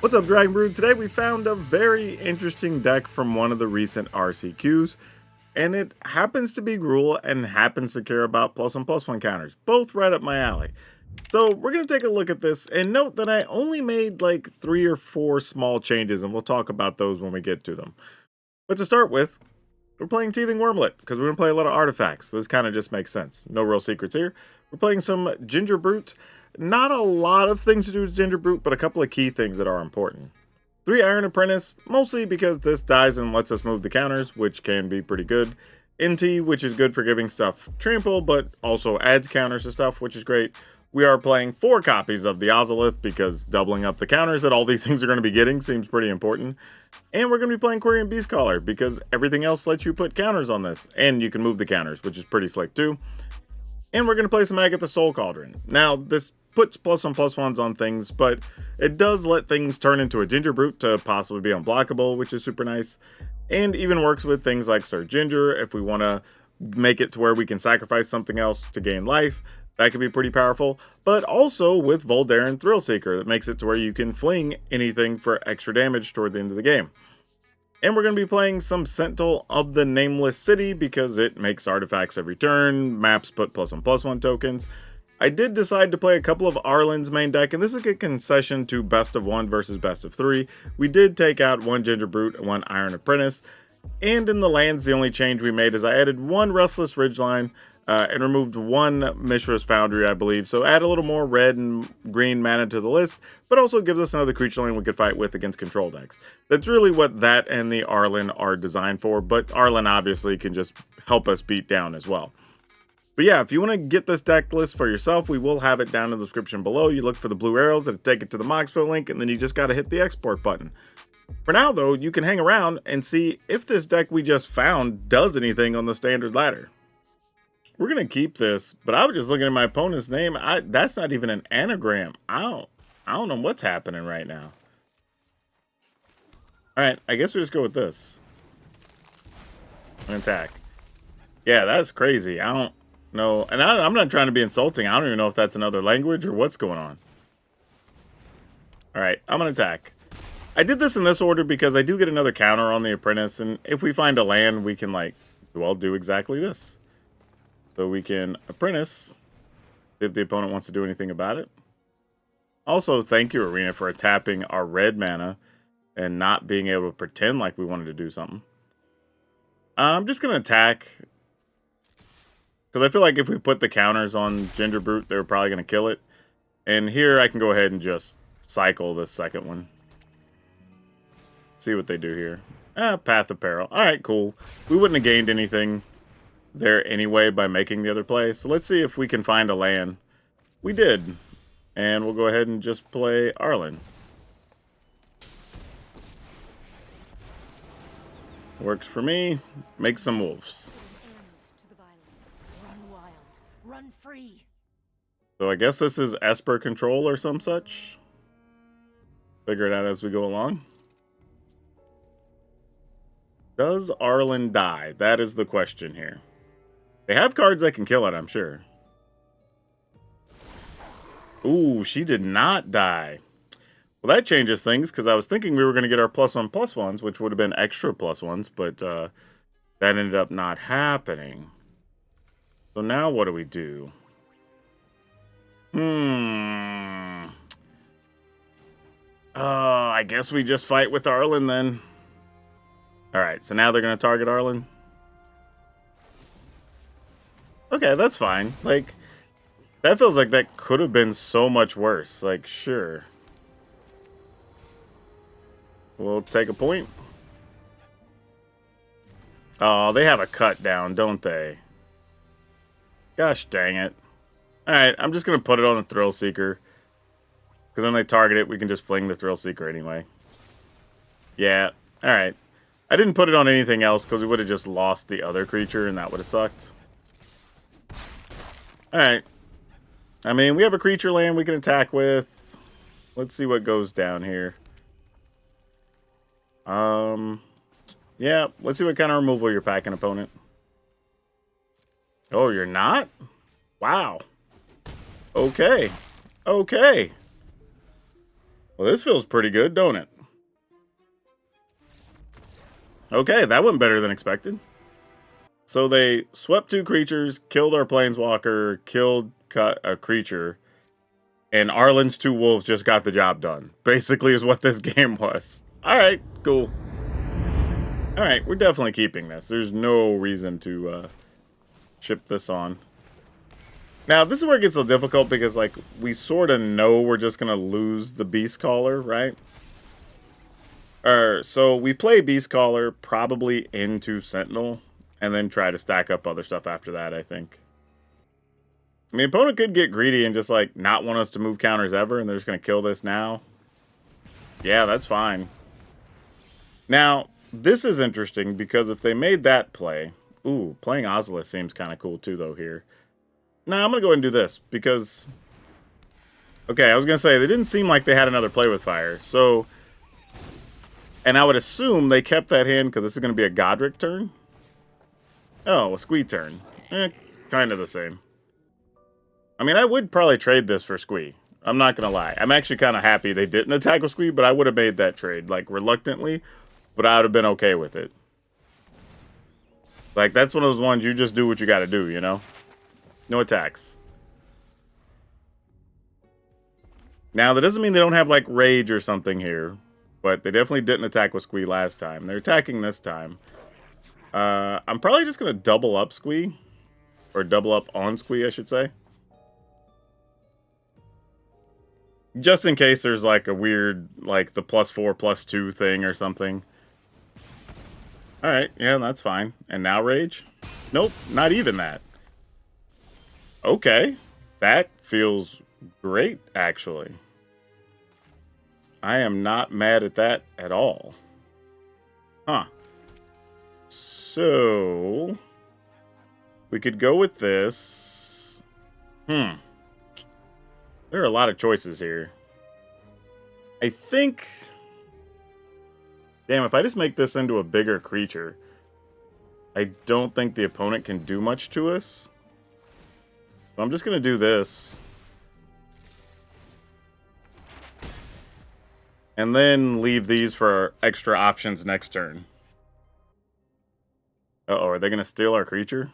What's up, Dragon Brood? Today we found a very interesting deck from one of the recent RCQs, and it happens to be Gruul and happens to care about +1/+1 counters, both right up my alley. So we're going to take a look at this, and note that I only made like 3 or 4 small changes, and we'll talk about those when we get to them. But to start with, we're playing Teething Wormlet, because we're going to play a lot of artifacts. This kind of just makes sense. No real secrets here. We're playing some Ginger Brute. Not a lot of things to do with Ginger Brute, but a couple of key things that are important. 3 Iron Apprentice, mostly because this dies and lets us move the counters, which can be pretty good. NT, which is good for giving stuff trample, but also adds counters to stuff, which is great. We are playing 4 copies of the Ozolith, because doubling up the counters that all these things are going to be getting seems pretty important. And we're going to be playing Quirion Beastcaller, because everything else lets you put counters on this, and you can move the counters, which is pretty slick too. And we're going to play some Agatha Soul Cauldron. Now, this puts +1/+1s on things, but it does let things turn into a Ginger Brute to possibly be unblockable, which is super nice. And even works with things like Sir Ginger if we want to make it to where we can sacrifice something else to gain life. That could be pretty powerful. But also with Voldaren Thrillseeker, that makes it to where you can fling anything for extra damage toward the end of the game. And we're going to be playing some Sentinel of the Nameless City because it makes artifacts every turn. Maps put +1/+1 tokens. I did decide to play a couple of Arlen's main deck, and this is a concession to best of 1 versus best of 3. We did take out 1 Ginger Brute and 1 Iron Apprentice. And in the lands, the only change we made is I added 1 Restless Ridgeline and removed 1 Mishra's Foundry, I believe. So add a little more red and green mana to the list, but also gives us another creature lane we could fight with against control decks. That's really what that and the Arlen are designed for, but Arlen obviously can just help us beat down as well. But yeah, if you want to get this deck list for yourself, we will have it down in the description below. You look for the blue arrows that take it to the Moxfield link, and then you just got to hit the export button. For now, though, you can hang around and see if this deck we just found does anything on the standard ladder. We're going to keep this, but I was just looking at my opponent's name. That's not even an anagram. I don't know what's happening right now. All right, I guess we just go with this. Attack. Yeah, that's crazy. I don't know. And I'm not trying to be insulting. I don't even know if that's another language or what's going on. All right, I'm going to attack. I did this in this order because I do get another counter on the Apprentice, and if we find a land, we can, like, well, do exactly this. So we can Apprentice if the opponent wants to do anything about it. Also, thank you, Arena, for tapping our red mana and not being able to pretend like we wanted to do something. I'm just going to attack, because I feel like if we put the counters on Ginger Brute, they're probably going to kill it. And here I can go ahead and just cycle this second one. See what they do here. Path of Peril. Alright, cool. We wouldn't have gained anything there anyway by making the other play. So let's see if we can find a land. We did. And we'll go ahead and just play Arlen. Works for me. Make some wolves. Run free. So I guess this is Esper Control or some such. Figure it out as we go along. Does Arlen die? That is the question here. They have cards that can kill it, I'm sure. Ooh, she did not die. Well, that changes things, because I was thinking we were going to get our +1/+1s, which would have been extra +1s, but that ended up not happening. So now what do we do? I guess we just fight with Arlen then. Alright, so now they're going to target Arlen. Okay, that's fine. Like, that feels like that could have been so much worse. Like, sure. We'll take a point. Oh, they have a cut down, don't they? Gosh dang it. Alright, I'm just going to put it on the Thrillseeker. Because then they target it, we can just fling the Thrillseeker anyway. Yeah, alright. I didn't put it on anything else because we would have just lost the other creature and that would have sucked. Alright. I mean, we have a creature land we can attack with. Let's see what goes down here. Yeah, let's see what kind of removal you're packing, opponent. Oh, you're not? Wow. Okay. Okay. Well, this feels pretty good, don't it? Okay, that went better than expected. So they swept 2 creatures, killed our planeswalker, killed a creature, and Arlen's 2 wolves just got the job done. Basically is what this game was. Alright, cool. Alright, we're definitely keeping this. There's no reason to ship this on. Now, this is where it gets a little difficult because, like, we sort of know we're just going to lose the Beast Caller, right? So we play Beast Caller probably into Sentinel and then try to stack up other stuff after that, I think. I mean, opponent could get greedy and just, like, not want us to move counters ever, and they're just going to kill this now. Yeah, that's fine. Now, this is interesting because if they made that play... Ooh, playing Ozolith seems kind of cool too, though, here. Nah, I'm going to go ahead and do this because... Okay, I was going to say, they didn't seem like they had another play with fire, so... And I would assume they kept that hand because this is going to be a Godric turn. Oh, a Squee turn. Kind of the same. I mean, I would probably trade this for Squee. I'm not going to lie. I'm actually kind of happy they didn't attack with Squee, but I would have made that trade, like, reluctantly. But I would have been okay with it. Like, that's one of those ones you just do what you got to do, you know? No attacks. Now, that doesn't mean they don't have, like, Rage or something here. But they definitely didn't attack with Squee last time. They're attacking this time. I'm probably just going to double up Squee. Or double up on Squee, I should say. Just in case there's like a weird, like the +4/+2 thing or something. Alright, yeah, that's fine. And now Rage? Nope, not even that. Okay, that feels great, actually. I am not mad at that at all. Huh. So... we could go with this. There are a lot of choices here. I think... Damn, if I just make this into a bigger creature, I don't think the opponent can do much to us. So I'm just going to do this. And then leave these for extra options next turn. Uh-oh, are they going to steal our creature?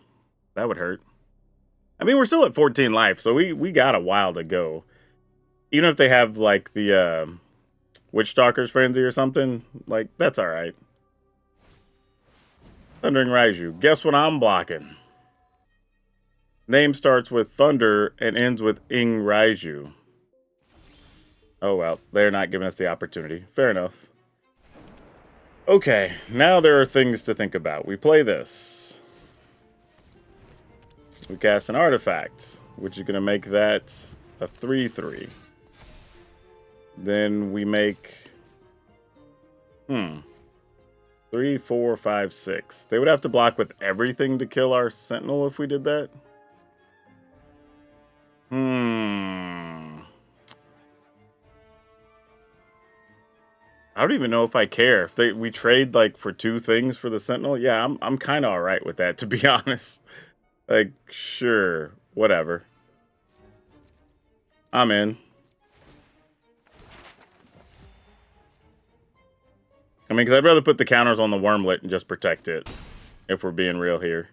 That would hurt. I mean, we're still at 14 life, so we got a while to go. Even if they have, like, the Witchstalker's Frenzy or something, like, that's alright. Thundering Raiju. Guess what I'm blocking? Name starts with Thunder and ends with Ing Raiju. Oh, well, they're not giving us the opportunity. Fair enough. Okay, now there are things to think about. We play this. We cast an artifact, which is going to make that a 3/3. Then we make... 3, 4, 5, 6. They would have to block with everything to kill our Sentinel if we did that. I don't even know if I care. If we trade, like, for 2 things for the Sentinel, yeah, I'm kind of alright with that, to be honest. Like, sure, whatever. I'm in. I mean, because I'd rather put the counters on the Wormlet and just protect it, if we're being real here.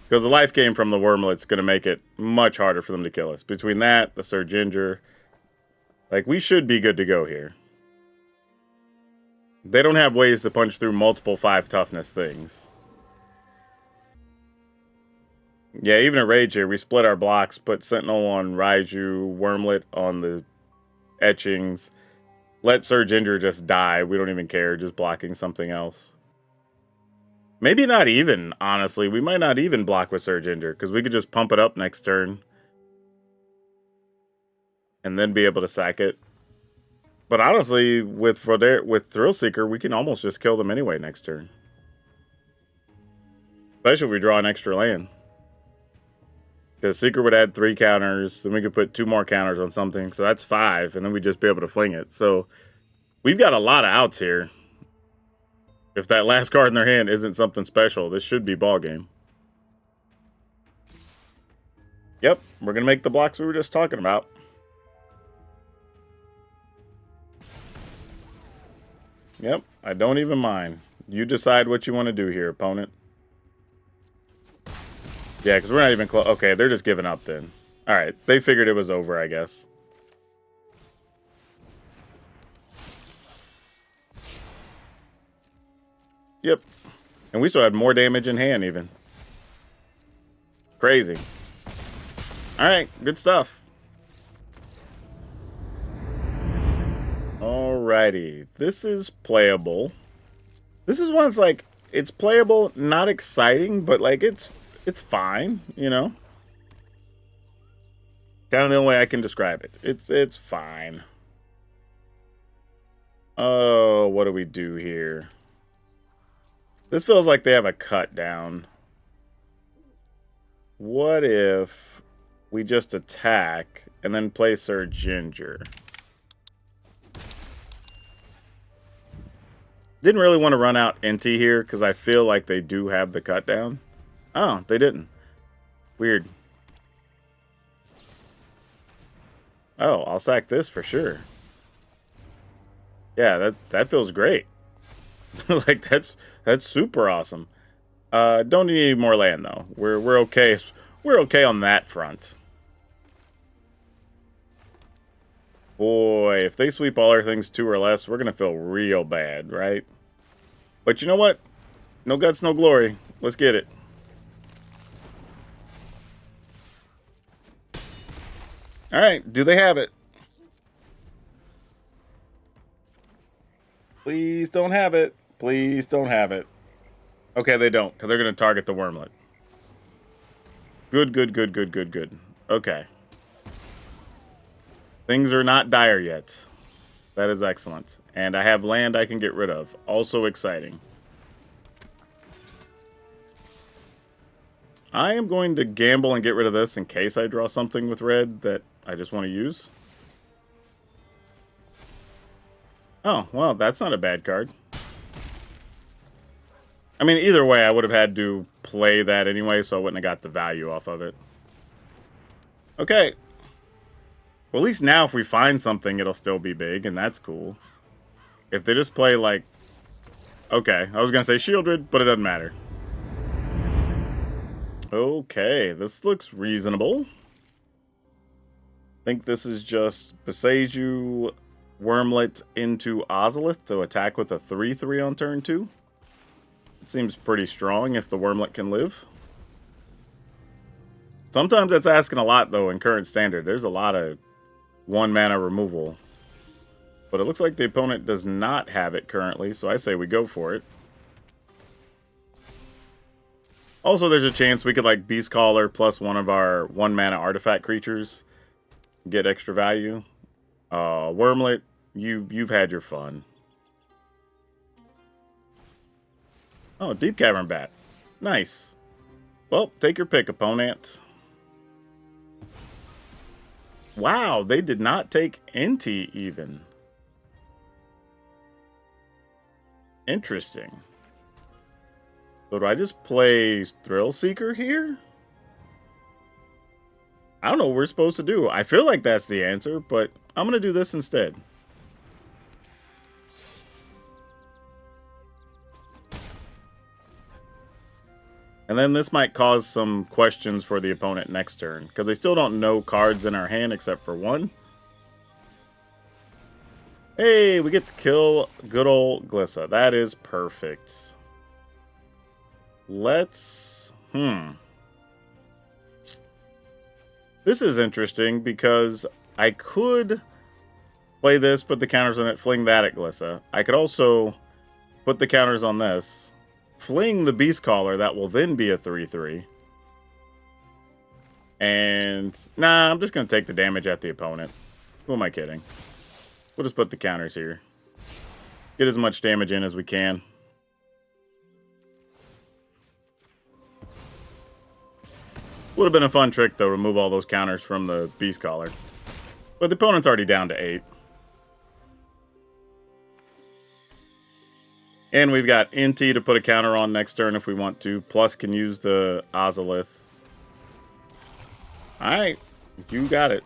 Because the life gain from the Wormlet's going to make it much harder for them to kill us. Between that, the Sir Ginger, like, we should be good to go here. They don't have ways to punch through multiple 5 toughness things. Yeah, even at Rage here, we split our blocks, put Sentinel on Raiju, Wormlet on the Etchings, let Sir Ginger just die. We don't even care, just blocking something else. Maybe not even, honestly. We might not even block with Sir Ginger, because we could just pump it up next turn. And then be able to sack it. But honestly, with Thrillseeker, we can almost just kill them anyway next turn. Especially if we draw an extra land. Because Seeker would add 3 counters, then we could put 2 more counters on something, so that's 5, and then we'd just be able to fling it. So, we've got a lot of outs here. If that last card in their hand isn't something special, this should be ballgame. Yep, we're going to make the blocks we were just talking about. Yep, I don't even mind. You decide what you want to do here, opponent. Yeah, because we're not even close. Okay, they're just giving up then. Alright, they figured it was over, I guess. Yep. And we still had more damage in hand, even. Crazy. Alright, good stuff. Alrighty. This is playable. This is one that's like, it's playable, not exciting, but like it's fine, you know? Kind of the only way I can describe it. It's fine. Oh, what do we do here? This feels like they have a cut down. What if we just attack and then play Sir Ginger? Didn't really want to run out NT here because I feel like they do have the cut down. Oh, they didn't. Weird. Oh, I'll sack this for sure. Yeah, that feels great. Like that's super awesome. Don't need any more land though. We're okay. We're okay on that front. Boy, if they sweep all our things 2 or less, we're gonna feel real bad, right? But you know what? No guts, no glory. Let's get it. Alright, do they have it? Please don't have it. Please don't have it. Okay, they don't, because they're going to target the wormlet. Good, good, good, good, good, good. Okay. Things are not dire yet. That is excellent. And I have land I can get rid of. Also exciting. I am going to gamble and get rid of this in case I draw something with red that I just want to use. Oh, well, that's not a bad card. I mean, either way, I would have had to play that anyway, so I wouldn't have got the value off of it. Okay. Well, at least now if we find something, it'll still be big, and that's cool. If they just play, like... Okay, I was going to say Shieldred, but it doesn't matter. Okay, this looks reasonable. I think this is just Beseju Wormlet into Ozolith to attack with a 3/3 on turn 2. It seems pretty strong if the Wormlet can live. Sometimes that's asking a lot, though, in current standard. There's a lot of 1-mana removal. But it looks like the opponent does not have it currently, so I say we go for it. Also, there's a chance we could, like, Beast Caller plus one of our 1-mana artifact creatures. Get extra value. Wormlet, you've had your fun. Oh, Deep Cavern Bat. Nice. Well, take your pick, opponent. Wow, they did not take NT even. Interesting. So do I just play Thrill Seeker here? I don't know what we're supposed to do. I feel like that's the answer, but I'm going to do this instead. And then this might cause some questions for the opponent next turn, because they still don't know cards in our hand except for one. Hey, we get to kill good old Glissa. That is perfect. Let's... This is interesting because I could play this, put the counters on it, fling that at Glissa. I could also put the counters on this, fling the Beast Caller, that will then be a 3/3. And, nah, I'm just going to take the damage at the opponent. Who am I kidding? We'll just put the counters here. Get as much damage in as we can. Would have been a fun trick, though, remove all those counters from the Beast Caller. But the opponent's already down to 8. And we've got NT to put a counter on next turn if we want to. Plus can use the Ozolith. Alright, you got it.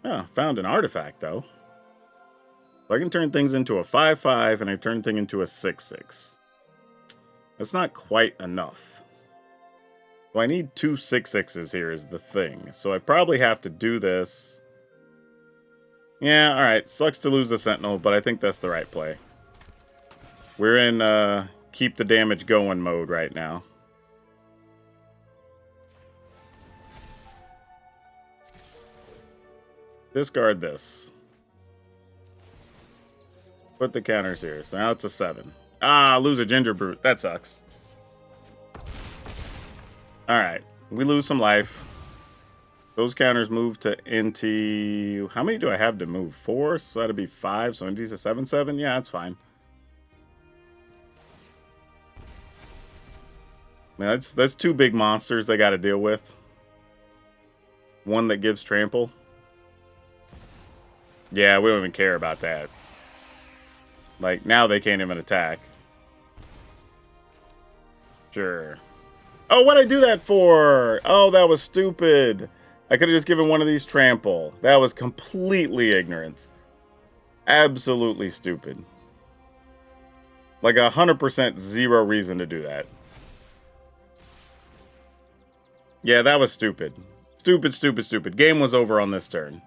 Oh, found an artifact, though. So I can turn things into a 5/5, and I turn things into a 6/6. That's not quite enough. So I need 2 6/6s here is the thing. So I probably have to do this. Yeah, alright. Sucks to lose the Sentinel, but I think that's the right play. We're in keep the damage going mode right now. Discard this. Put the counters here. So now it's a 7. Ah, lose a Ginger Brute. That sucks. Alright. We lose some life. Those counters move to NT. How many do I have to move? 4? So that'd be 5. So NT's a 7/7? Yeah, that's fine. Man, that's 2 big monsters they got to deal with. One that gives trample. Yeah, we don't even care about that. Like, now they can't even attack. Sure. Oh, what'd I do that for? Oh, that was stupid. I could have just given one of these trample. That was completely ignorant. Absolutely stupid. Like 100% zero reason to do that. Yeah, that was stupid. Stupid, stupid, stupid. Game was over on this turn.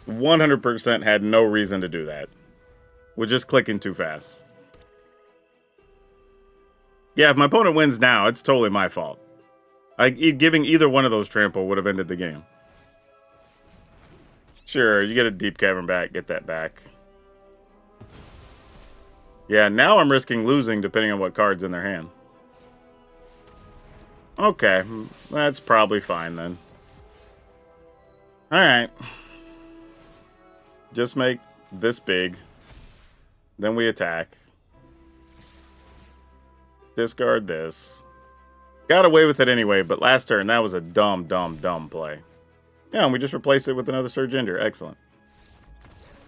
100% had no reason to do that. We're just clicking too fast. Yeah, if my opponent wins now, it's totally my fault. Giving either one of those trample would have ended the game. Sure, you get a Deep Cavern back. Get that back. Yeah, now I'm risking losing depending on what card's in their hand. Okay, that's probably fine then. Alright. Just make this big. Then we attack. Discard this. Got away with it anyway, but last turn, that was a dumb play. Yeah, and we just replaced it with another Surge Ender. Excellent.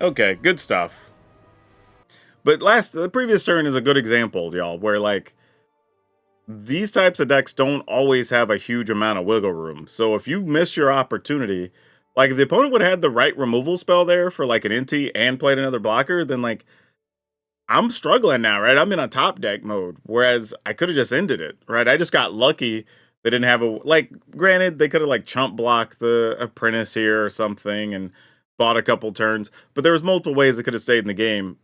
Okay, good stuff. But the previous turn is a good example, y'all, where, like, these types of decks don't always have a huge amount of wiggle room. So if you miss your opportunity, like, if the opponent would have had the right removal spell there for, like, an NT and played another blocker, then, like, I'm struggling now, right? I'm in a top deck mode, whereas I could have just ended it, right? I just got lucky they didn't have a, like, granted, they could have, like, chump blocked the Apprentice here or something and bought a couple turns, but there was multiple ways they could have stayed in the game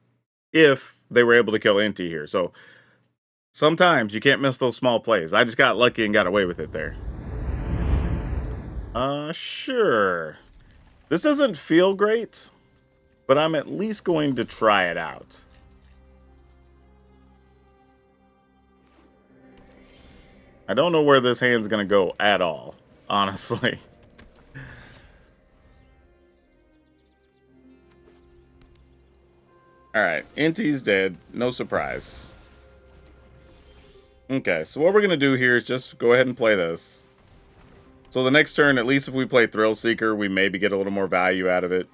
if they were able to kill NT here. So sometimes you can't miss those small plays. I just got lucky and got away with it there. Sure. This doesn't feel great, but I'm at least going to try it out. I don't know where this hand's going to go at all, honestly. Alright, NT's dead. No surprise. Okay, so what we're going to do here is just go ahead and play this. So the next turn, at least if we play Thrill Seeker, we maybe get a little more value out of it.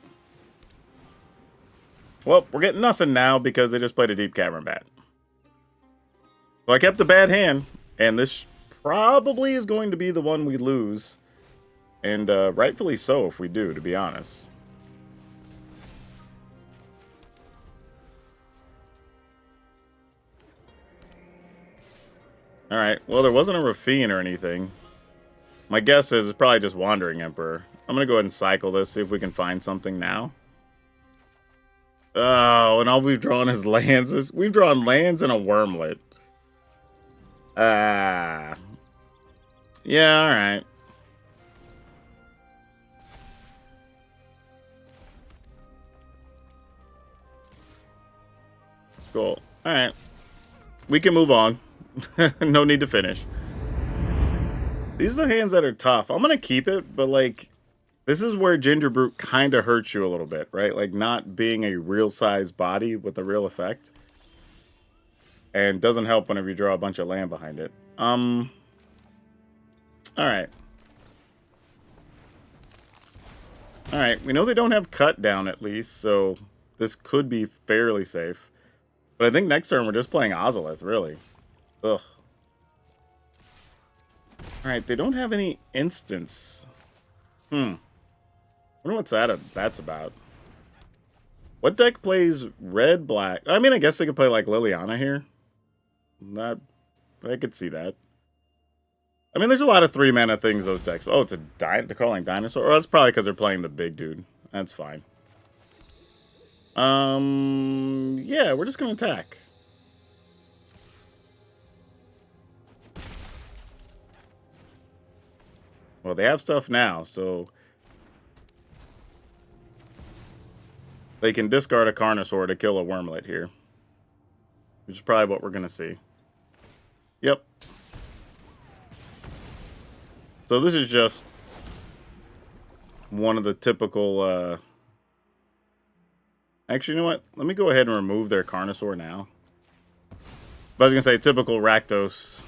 Well, we're getting nothing now because they just played a Deep Cavern Bat. So I kept a bad hand, and this probably is going to be the one we lose. And rightfully so if we do, to be honest. Alright, well, there wasn't a Rafine or anything. My guess is it's probably just Wandering Emperor. I'm going to go ahead and cycle this, see if we can find something now. Oh, and all we've drawn is lands. We've drawn lands and a Wormlet. Yeah, alright. Cool. Alright. We can move on. No need to finish. These are the hands that are tough. I'm going to keep it, but, like, this is where Ginger Brute kind of hurts you a little bit, right? Like, not being a real-size body with a real effect. And doesn't help whenever you draw a bunch of land behind it. Alright. Alright, we know they don't have cut down at least, so this could be fairly safe. But I think next turn we're just playing Ozolith, really. Ugh. Alright, they don't have any instants. I wonder what's that's about. What deck plays red, black? I mean, I guess they could play like Liliana here. That I could see that. I mean, there's a lot of 3-mana things those decks. Oh, it's a they're calling dinosaur. Oh, that's probably because they're playing the big dude. That's fine. Yeah, we're just gonna attack. Well, they have stuff now, so they can discard a Carnosaur to kill a Wormlet here, which is probably what we're gonna see. Yep. So this is just one of the typical, actually, you know what? Let me go ahead and remove their Carnosaur now. But I was going to say typical Rakdos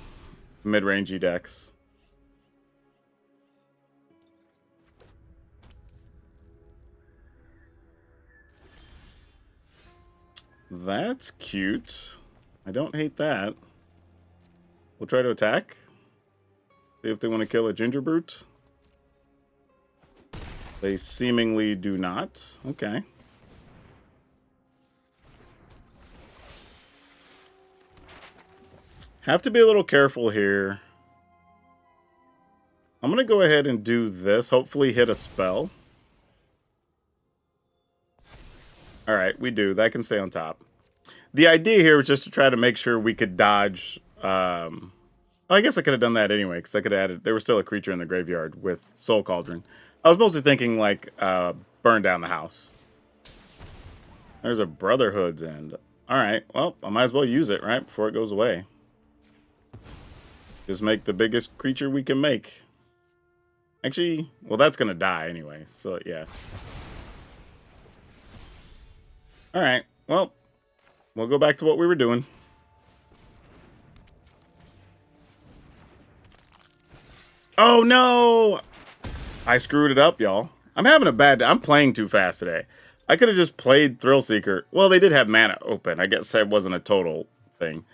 mid-rangey decks. That's cute. I don't hate that. We'll try to attack. See if they want to kill a Ginger Brute. They seemingly do not. Okay. Have to be a little careful here. I'm going to go ahead and do this. Hopefully hit a spell. Alright, we do. That can stay on top. The idea here was just to try to make sure we could dodge... I guess I could have done that anyway, because I could have added... There was still a creature in the graveyard with Soul Cauldron. I was mostly thinking, like, burn down the house. There's a Brotherhood's End. Alright, well, I might as well use it, right? Before it goes away. Just make the biggest creature we can make. Actually, well, that's going to die anyway, so yeah. Alright, well, we'll go back to what we were doing. Oh, no! I screwed it up, y'all. I'm having a bad day. I'm playing too fast today. I could have just played Thrillseeker. Well, they did have mana open. I guess that wasn't a total thing.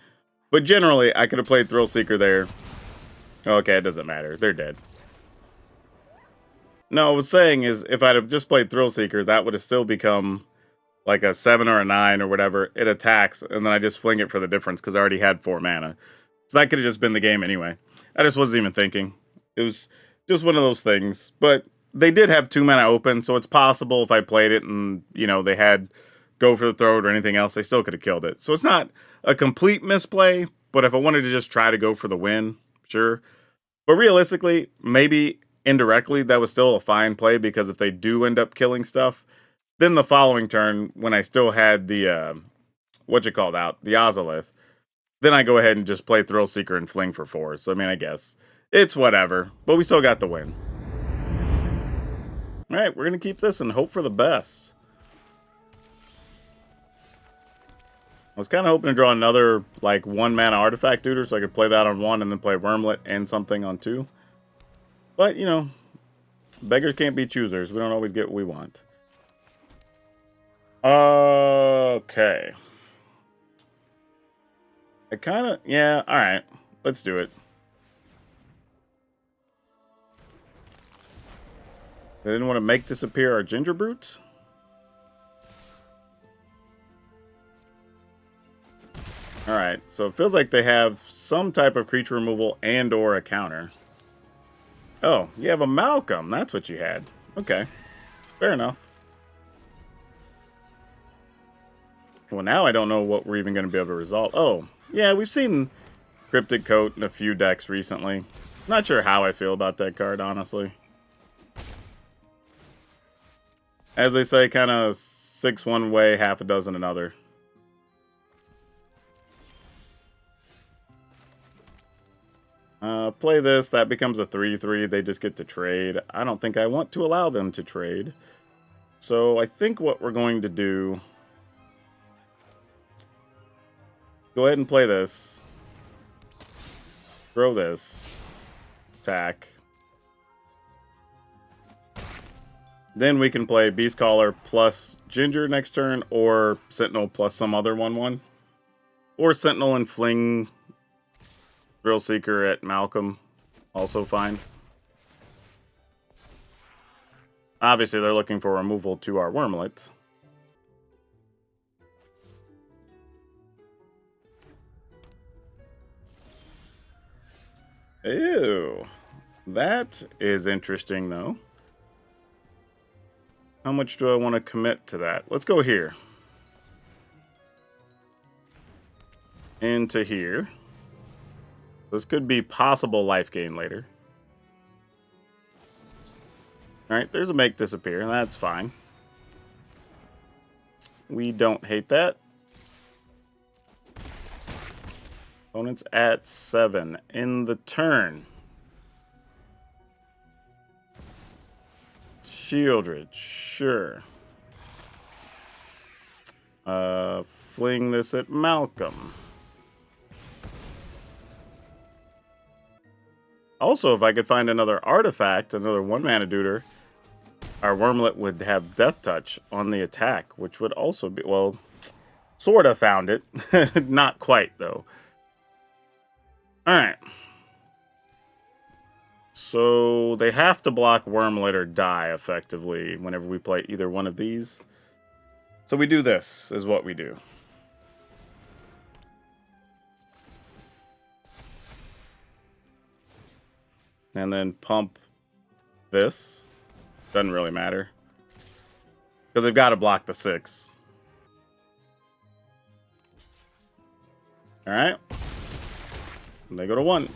But generally, I could have played Thrillseeker there. Okay, it doesn't matter. They're dead. No, what I was saying is, if I'd have just played Thrillseeker, that would have still become like a 7 or a 9 or whatever. It attacks, and then I just fling it for the difference because I already had 4 mana. So that could have just been the game anyway. I just wasn't even thinking. It was just one of those things. But they did have 2 mana open, so it's possible if I played it and, you know, they had go for the throat or anything else, they still could have killed it. So it's not a complete misplay, but if I wanted to just try to go for the win, sure. But realistically, maybe indirectly, that was still a fine play, because if they do end up killing stuff, then the following turn, when I still had the, the Ozolith, then I go ahead and just play Thrillseeker and fling for 4. So, I mean, I guess it's whatever, but we still got the win. All right, we're going to keep this and hope for the best. I was kind of hoping to draw another, like, 1-mana artifact tutor so I could play that on 1 and then play Wormlet and something on 2. But, you know, beggars can't be choosers. We don't always get what we want. Okay. I kind of... Yeah, alright. Let's do it. They didn't want to make disappear our Ginger Brutes? Alright, so it feels like they have some type of creature removal and or a counter. Oh, you have a Malcolm. That's what you had. Okay. Fair enough. Well, now I don't know what we're even going to be able to resolve. Oh, yeah, we've seen Cryptic Coat in a few decks recently. Not sure how I feel about that card, honestly. As they say, kind of 6 one way, half a dozen another. Play this, that becomes a 3/3, they just get to trade. I don't think I want to allow them to trade. So I think what we're going to do... Go ahead and play this. Throw this. Attack. Then we can play Beast Caller plus Ginger next turn, or Sentinel plus some other 1/1. Or Sentinel and fling Thrillseeker at Malcolm. Also fine. Obviously, they're looking for removal to our Wormlet. Ew. That is interesting, though. How much do I want to commit to that? Let's go here. Into here. This could be possible life gain later. Alright, there's a make disappear. That's fine. We don't hate that. Opponent's at 7 in the turn. Shieldred, sure. Fling this at Malcolm. Also, if I could find another artifact, another 1-mana duder, our Wormlet would have Death Touch on the attack, which would also be, well, sorta found it. Not quite, though. Alright. So, they have to block Wormlet or die, effectively, whenever we play either one of these. So we do this, is what we do. And then pump this. Doesn't really matter. Because they've got to block the 6. Alright. And they go to 1.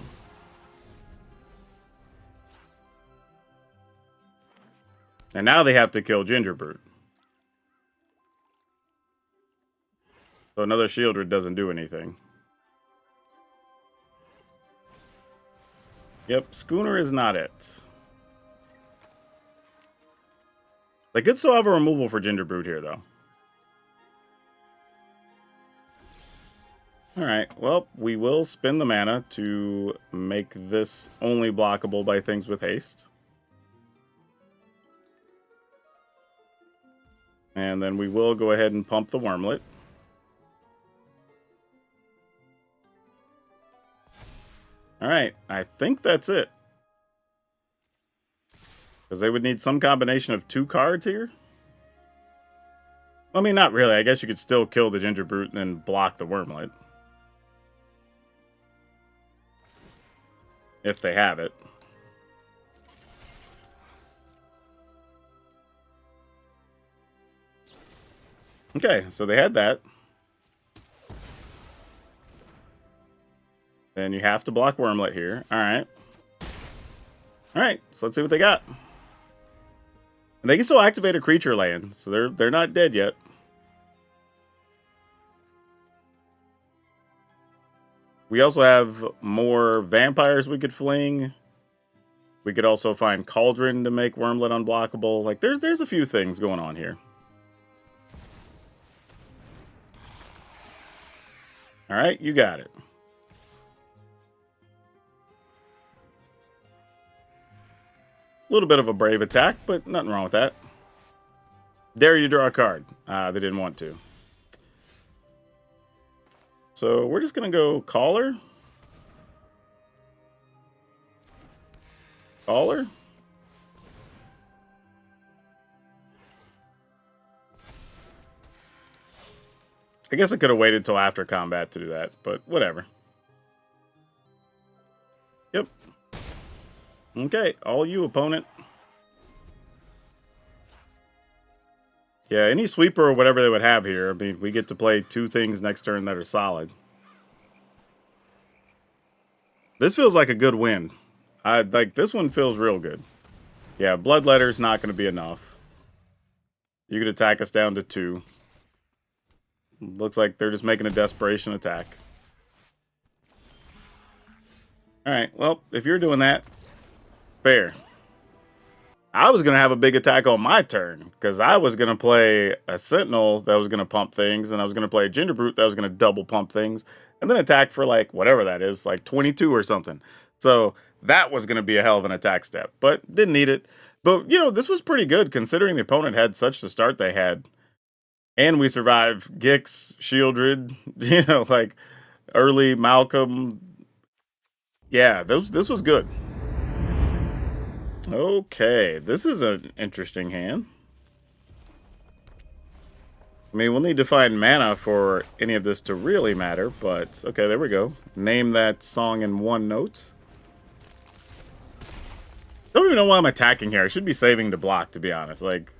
And now they have to kill Gingerbrute. So another Shieldred doesn't do anything. Yep, Schooner is not it. They could still have a removal for Gingerbrute here, though. Alright, well, we will spend the mana to make this only blockable by things with haste. And then we will go ahead and pump the Wormlet. Alright, I think that's it. Because they would need some combination of 2 cards here. I mean, not really. I guess you could still kill the Gingerbrute and then block the Wormlet. If they have it. Okay, so they had that. Then you have to block Wormlet here. Alright. Alright, so let's see what they got. And they can still activate a creature land, so they're not dead yet. We also have more vampires we could fling. We could also find Cauldron to make Wormlet unblockable. Like, there's a few things going on here. Alright, you got it. A little bit of a brave attack, but nothing wrong with that. Dare you draw a card. They didn't want to. So we're just going to go Caller. Caller. I guess I could have waited till after combat to do that, but whatever. Yep. Okay, all you, opponent. Yeah, any sweeper or whatever they would have here, I mean, we get to play 2 things next turn that are solid. This feels like a good win. Like, this one feels real good. Yeah, Bloodletter's not going to be enough. You could attack us down to 2. Looks like they're just making a desperation attack. Alright, well, if you're doing that, fair. I was going to have a big attack on my turn, because I was going to play a Sentinel that was going to pump things, and I was going to play a Gingerbrute that was going to double pump things, and then attack for, like, whatever that is, like 22 or something. So that was going to be a hell of an attack step, but didn't need it. But, you know, this was pretty good, considering the opponent had such the start they had. And we survived Gix, Shieldred, you know, like, early Malcolm. Yeah, this was good. Okay, this is an interesting hand. I mean, we'll need to find mana for any of this to really matter, but okay, there we go. Name that song in one note. Don't even know why I'm attacking here. I should be saving to block, to be honest. Like,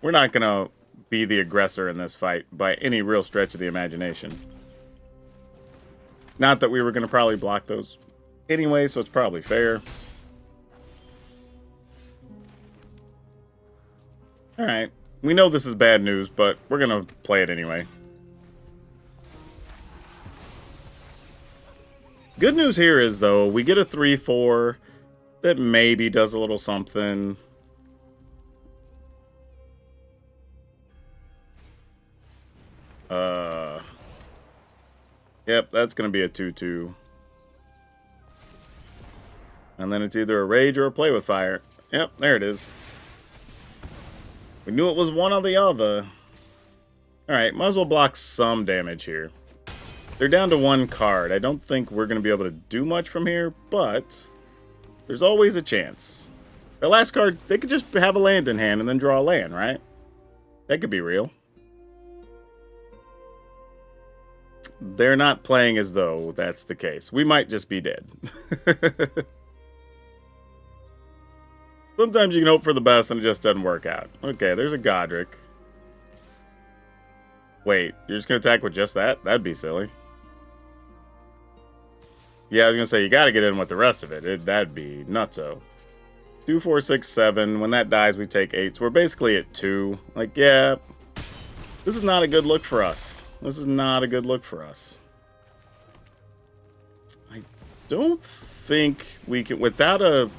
we're not gonna be the aggressor in this fight by any real stretch of the imagination. Not that we were gonna probably block those anyway, so it's probably fair. Alright. We know this is bad news, but we're gonna play it anyway. Good news here is, though, we get a 3/4 that maybe does a little something. Yep, that's gonna be a 2/2. And then it's either a rage or a play with fire. Yep, there it is. We knew it was one or the other. Alright, might as well block some damage here. They're down to one card. I don't think we're going to be able to do much from here, but there's always a chance. The last card, they could just have a land in hand and then draw a land, right? That could be real. They're not playing as though that's the case. We might just be dead. Sometimes you can hope for the best and it just doesn't work out. Okay, there's a Godric. Wait, you're just going to attack with just that? That'd be silly. Yeah, I was going to say, you got to get in with the rest of it. That'd be nutso. 2, 4, 6, 7. When that dies, we take 8. So we're basically at 2. Like, yeah, this is not a good look for us. This is not a good look for us. I don't think we can, without a,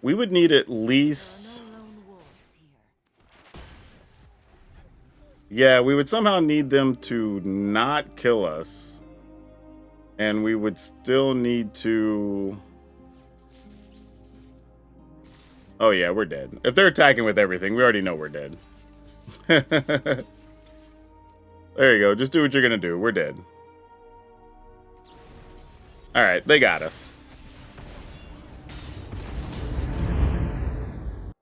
we would need at least... Yeah, we would somehow need them to not kill us. And we would still need to... Oh yeah, we're dead. If they're attacking with everything, we already know we're dead. There you go. Just do what you're going to do. We're dead. Alright, they got us.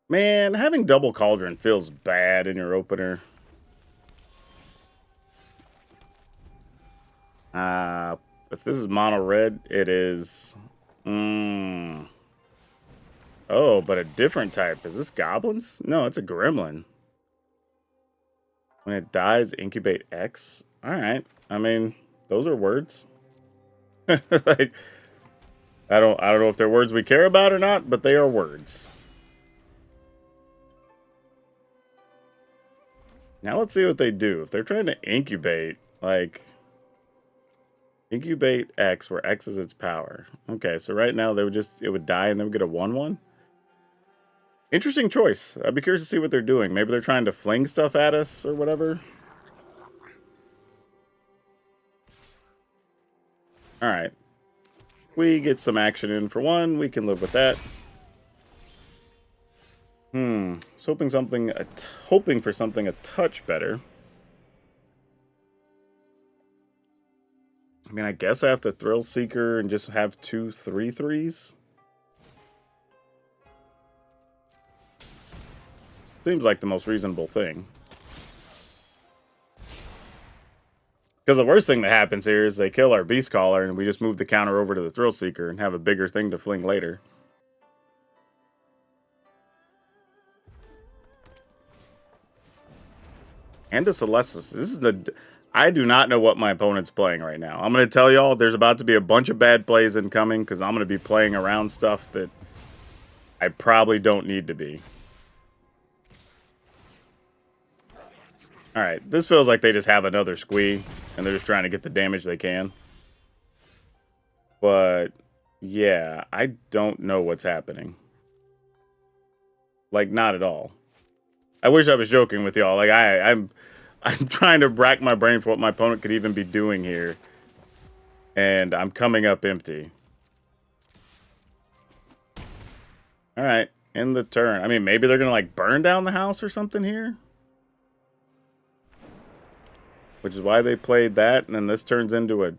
Man, having double Cauldron feels bad in your opener. If this is mono red, it is... Oh, but a different type. Is this goblins? No, it's a gremlin. When it dies, incubate X? Alright. I mean, those are words. Like, I don't know if they're words we care about or not, but they are words. Now let's see what they do. If they're trying to incubate, like... Incubate X, where X is its power. Okay, so right now they would just... It would die and then we get a 1/1? Interesting choice. I'd be curious to see what they're doing. Maybe they're trying to fling stuff at us or whatever. Alright. We get some action in for one. We can live with that. I was hoping for something a touch better. I mean, I guess I have to Thrill Seeker and just have 2 3/3s. Seems like the most reasonable thing. Because the worst thing that happens here is they kill our Beast Caller and we just move the counter over to the Thrill Seeker and have a bigger thing to fling later. And a Celestis. This is the... I do not know what my opponent's playing right now. I'm going to tell y'all there's about to be a bunch of bad plays incoming because I'm going to be playing around stuff that I probably don't need to be. Alright, this feels like they just have another squee and they're just trying to get the damage they can. But, yeah, I don't know what's happening. Like, not at all. I wish I was joking with y'all. Like, I'm trying to rack my brain for what my opponent could even be doing here. And I'm coming up empty. Alright, end the turn. I mean, maybe they're going to, like, burn down the house or something here? Which is why they played that, and then this turns into a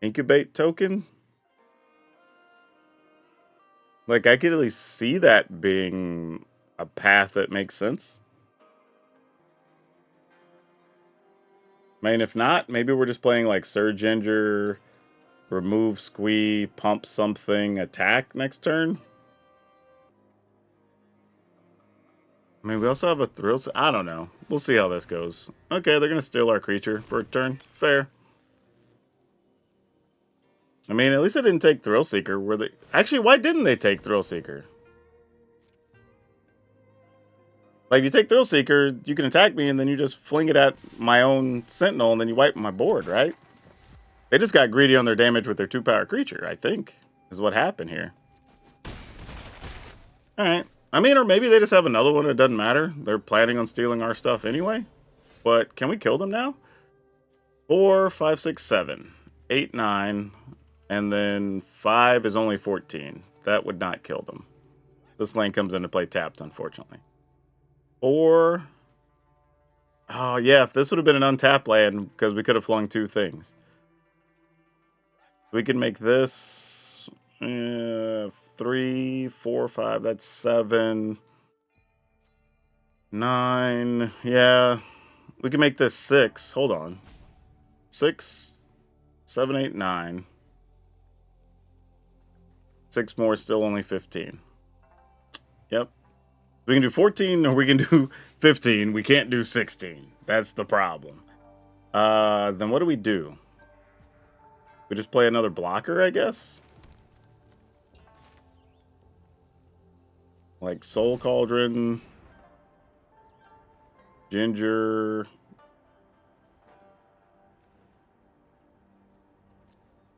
incubate token? Like, I could at least see that being a path that makes sense. I mean, if not, maybe we're just playing like Surge Ginger, remove Squee, pump something, attack next turn. I mean, we also have a Thrill. I don't know. We'll see how this goes. Okay, they're going to steal our creature for a turn. Fair. I mean, at least I didn't take Thrill Seeker. Were they... Actually, why didn't they take Thrill Seeker? Like, you take Thrill Seeker, you can attack me, and then you just fling it at my own Sentinel, and then you wipe my board, right? They just got greedy on their damage with their 2-power creature, I think, is what happened here. Alright. I mean, or maybe they just have another one, it doesn't matter. They're planning on stealing our stuff anyway. But can we kill them now? 4, 5, 6, 7, 8, 9, and then 5 is only 14. That would not kill them. This lane comes into play tapped, unfortunately. 4. Oh, yeah, if this would have been an untapped land, because we could have flung 2 things. We can make this 3, 4, 5, that's 7, 9. Yeah, we can make this 6. Hold on. 6, 7, 8, 9. 6 more, still only 15. Yep. We can do 14 or we can do 15. We can't do 16. That's the problem. Then what do we do? We just play another blocker, I guess? Like Soul Cauldron, Ginger.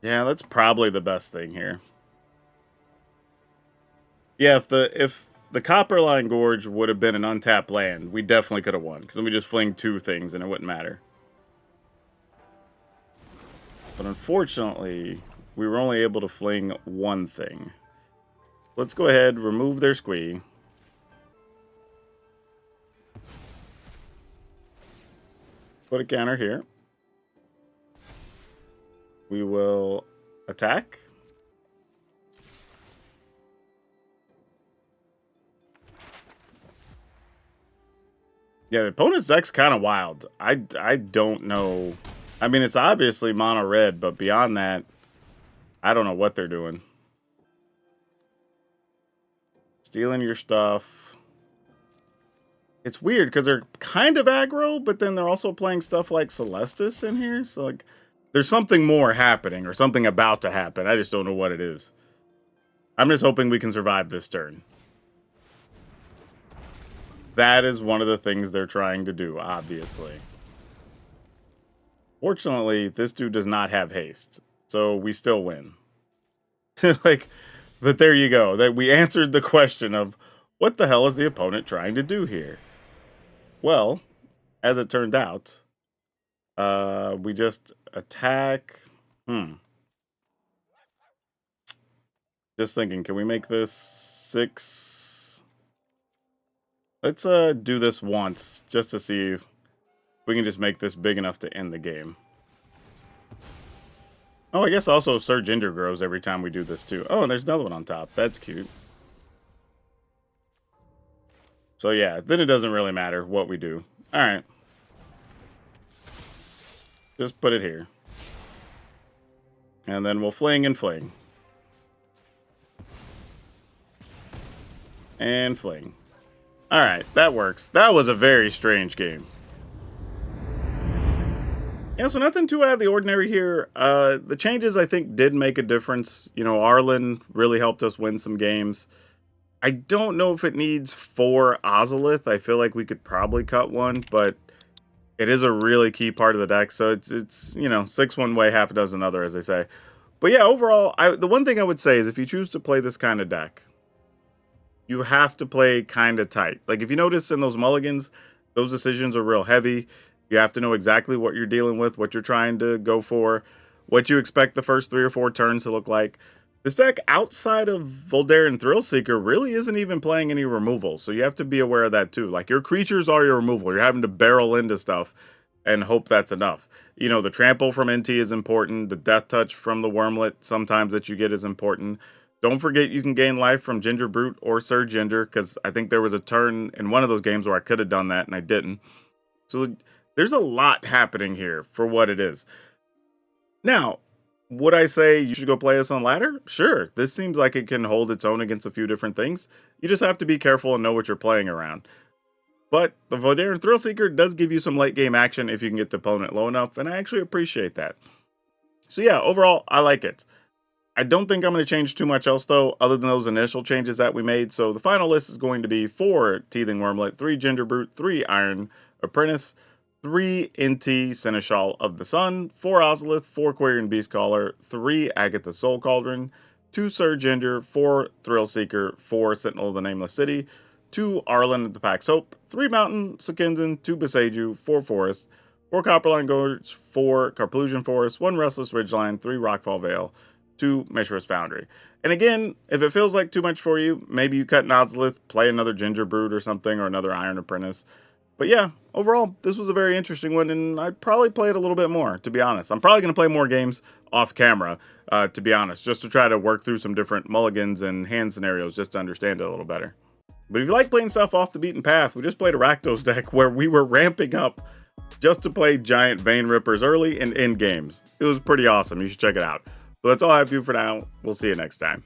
Yeah, that's probably the best thing here. Yeah, if the Copperline Gorge would have been an untapped land, we definitely could have won. Because then we just fling 2 things and it wouldn't matter. But unfortunately, we were only able to fling 1 thing. Let's go ahead, remove their Squee. Put a counter here. We will attack. Yeah, the opponent's deck's kind of wild. I don't know. I mean, it's obviously mono red, but beyond that, I don't know what they're doing. Stealing your stuff. It's weird because they're kind of aggro, but then they're also playing stuff like Celestis in here. So, like, there's something more happening or something about to happen. I just don't know what it is. I'm just hoping we can survive this turn. That is one of the things they're trying to do, obviously. Fortunately, this dude does not have haste, so we still win. Like, but there you go. That we answered the question of what the hell is the opponent trying to do here? Well, as it turned out, we just attack. Just thinking, can we make this 6? Let's do this once, just to see if we can just make this big enough to end the game. Oh, I guess also Surge Ginger grows every time we do this too. Oh, and there's another one on top. That's cute. So yeah, then it doesn't really matter what we do. Alright. Just put it here. And then we'll fling and fling. And fling. Alright, that works. That was a very strange game. Yeah, so nothing too out of the ordinary here. The changes, I think, did make a difference. You know, Arlen really helped us win some games. I don't know if it needs 4 Ozolith. I feel like we could probably cut one, but it is a really key part of the deck. So it's you know, 6 one way, half a dozen other, as they say. But yeah, overall, the one thing I would say is if you choose to play this kind of deck, you have to play kind of tight. Like, if you notice in those mulligans, those decisions are real heavy. You have to know exactly what you're dealing with, what you're trying to go for, what you expect the first 3 or 4 turns to look like. This deck, outside of Voldaren Thrillseeker, really isn't even playing any removal, so you have to be aware of that too. Like, your creatures are your removal. You're having to barrel into stuff and hope that's enough. You know, the trample from NT is important. The death touch from the Wormlet sometimes that you get is important. Don't forget you can gain life from Ginger Brute or Sir Ginger, because I think there was a turn in one of those games where I could have done that and I didn't. So there's a lot happening here for what it is. Now, would I say you should go play this on ladder? Sure. This seems like it can hold its own against a few different things. You just have to be careful and know what you're playing around. But the Voldaren Thrillseeker does give you some late game action if you can get the opponent low enough, and I actually appreciate that. So yeah, overall, I like it. I don't think I'm going to change too much else, though, other than those initial changes that we made. So the final list is going to be 4 Teething Wormlet, 3 Ginger Brute, 3 Iron Apprentice, 3 NT Seneschal of the Sun, 4 Ozolith, 4 Quarian Beastcaller, 3 Agatha Soul Cauldron, 2 Sir Ginger, 4 Thrillseeker, 4 Sentinel of the Nameless City, 2 Arlen at the Pack's Hope, 3 Mountain Sekinzen, 2 Beseju, 4 Forest, 4 Copperline Gorge, 4 Carplusion Forest, 1 Restless Ridgeline, 3 Rockfall Vale, 2 Mishra's Foundry. And again, if it feels like too much for you, maybe you cut Nozlith, play another Ginger Brood or something, or another Iron Apprentice. But yeah, overall, this was a very interesting one, and I'd probably play it a little bit more, to be honest. I'm probably going to play more games off camera, to be honest, just to try to work through some different mulligans and hand scenarios just to understand it a little better. But if you like playing stuff off the beaten path, we just played a Rakdos deck where we were ramping up just to play giant Vein Rippers early and end games. It was pretty awesome. You should check it out. But that's all I have for you for now. We'll see you next time.